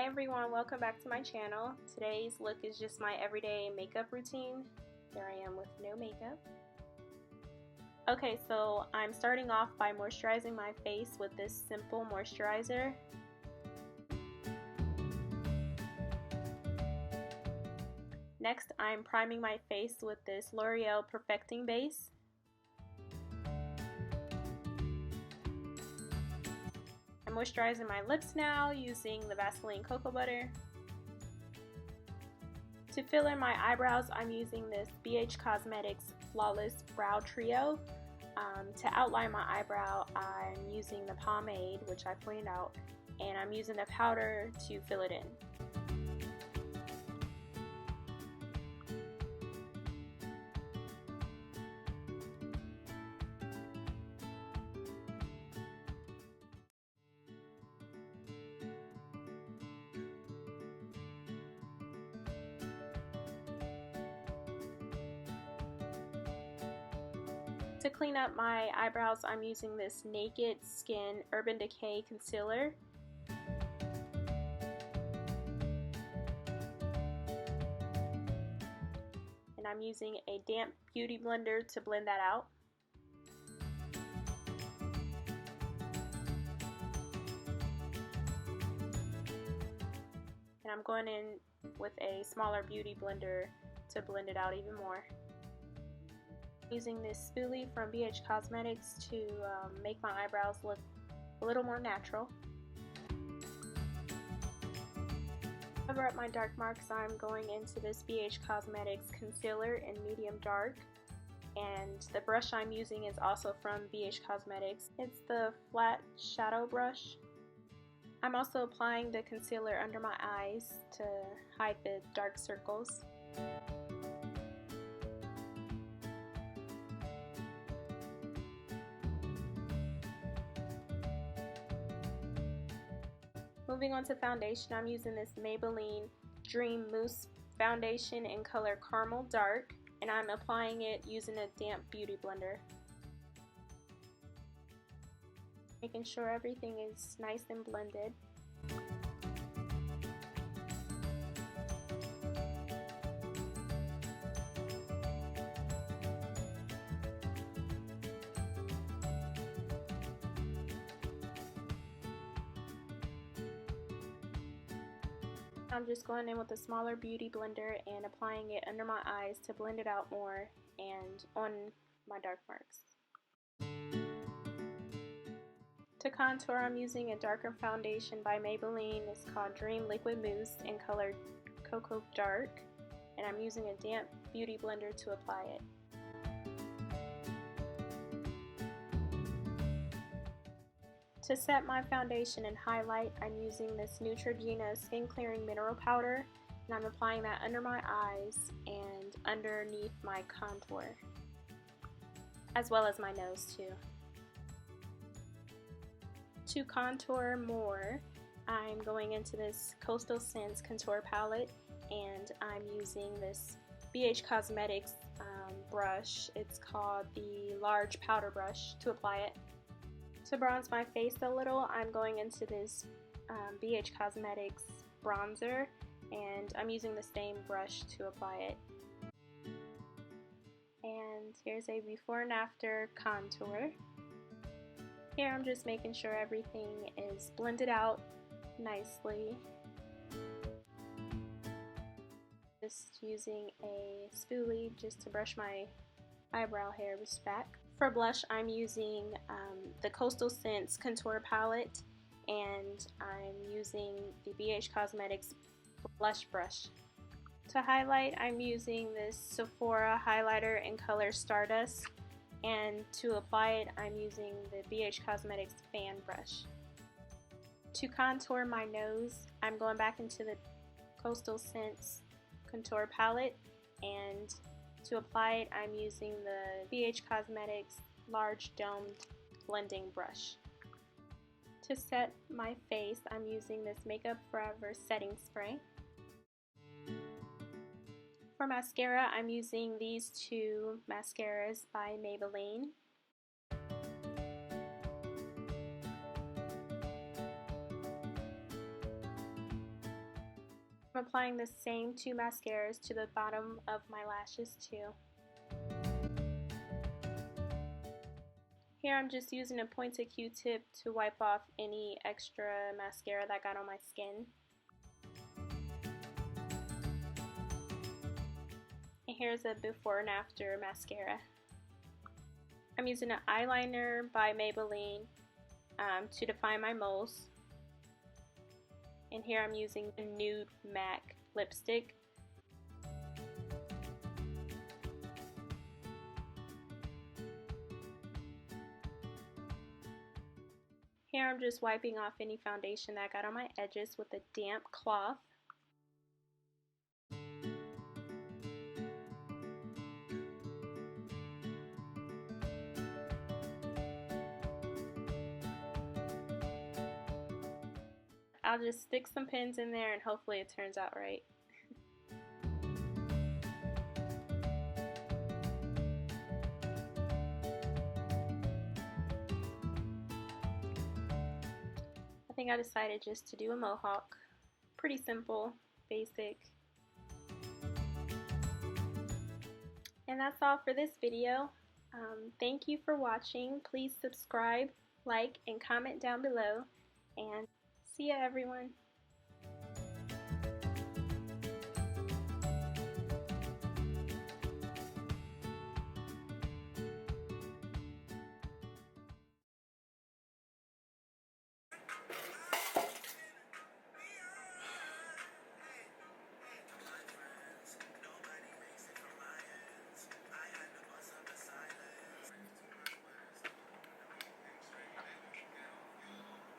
Hey everyone, welcome back to my channel. Today's look is just my everyday makeup routine. There I am with no makeup. Okay, so I'm starting off by moisturizing my face with this simple moisturizer. Next, I'm priming my face with this L'Oreal Perfecting Base. I'm moisturizing my lips now using the Vaseline Cocoa Butter. To fill in my eyebrows, I'm using this bhcosmetics Flawless Brow Trio. To outline my eyebrow, I'm using the pomade, which I pointed out, and I'm using the powder to fill it in. To clean up my eyebrows, I'm using this Naked Skin Urban Decay Concealer. And I'm using a damp beauty blender to blend that out. And I'm going in with a smaller beauty blender to blend it out even more. Using this spoolie from bhcosmetics to make my eyebrows look a little more natural. To cover up my dark marks, I'm going into this bhcosmetics concealer in medium dark, and the brush I'm using is also from bhcosmetics. It's the flat shadow brush. I'm also applying the concealer under my eyes to hide the dark circles. Moving on to foundation, I'm using this Maybelline Dream Mousse foundation in color Caramel Dark, and I'm applying it using a damp beauty blender. Making sure everything is nice and blended. I'm just going in with a smaller beauty blender and applying it under my eyes to blend it out more and on my dark marks. To contour, I'm using a darker foundation by Maybelline. It's called Dream Liquid Mousse in color Cocoa Dark, and I'm using a damp beauty blender to apply it. To set my foundation and highlight, I'm using this Neutrogena SkinClearing Mineral Powder, and I'm applying that under my eyes and underneath my contour, as well as my nose too. To contour more, I'm going into this Costal contour palette, and I'm using this bhcosmetics brush. It's called the large powder brush to apply it. To bronze my face a little, I'm going into this bhcosmetics bronzer, and I'm using the same brush to apply it. And here's a before and after contour. Here I'm just making sure everything is blended out nicely. Just using a spoolie just to brush my eyebrow hairs back. For blush, I'm using the Coastal Scents Contour Palette, and I'm using the bhcosmetics Blush Brush. To highlight, I'm using this Sephora highlighter in color Stardust, and to apply it, I'm using the bhcosmetics Fan Brush. To contour my nose, I'm going back into the Coastal Scents Contour Palette, and to apply it, I'm using the bhcosmetics Large Domed Blending Brush. To set my face, I'm using this Makeup Forever Setting Spray. For mascara, I'm using these two mascaras by Maybelline. applying the same two mascaras to the bottom of my lashes too. Here I'm just using a pointed Q-tip to wipe off any extra mascara that got on my skin. And here's a before and after mascara. I'm using an eyeliner by Maybelline to define my Mousse. And here I'm using a nude MAC lipstick. Here I'm just wiping off any foundation that got on my edges with a damp cloth. I'll just stick some pins in there and hopefully it turns out right. I think I decided just to do a mohawk. Pretty simple, basic. And that's all for this video. Thank you for watching. Please subscribe, like, and comment down below. And see ya, everyone.